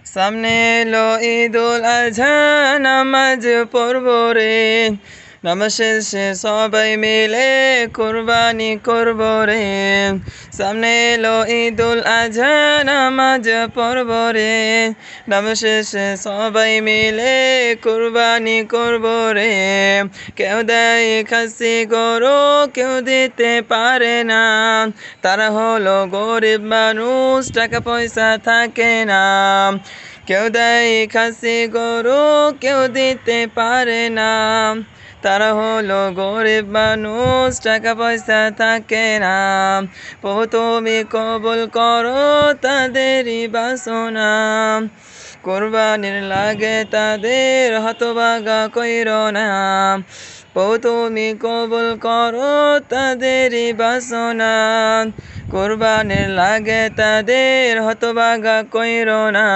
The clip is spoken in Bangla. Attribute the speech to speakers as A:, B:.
A: সামনে এলো ঈদুল আজহা নামাজ পড়ব রে নামাজ শেষে সবাই মিলে কুরবানি করব রে সামনে এলো ঈদুল আজহা নামাজ পড়ব রে নামাজ শেষে সবাই মিলে কুরবানি করব রে কেউ দেয় খাসি গরু কেউ দিতে পারে না তারা হলো গরিব মানুষ টাকা পয়সা থাকে না কেউ দেয় খাসি গরু কেউ দিতে পারে না তারা হলো গরিব মানুষ টাকা পয়সা থাকে না প্রভু তুমি কবুল করো তাদেরই বাসনা কুরবানির লাগে তাদের হতভাগা কইরো না প্রভু তুমি কবুল করো তাদেরই বাসনা কুরবানির লাগে তাদের হতভাগা কইরো না।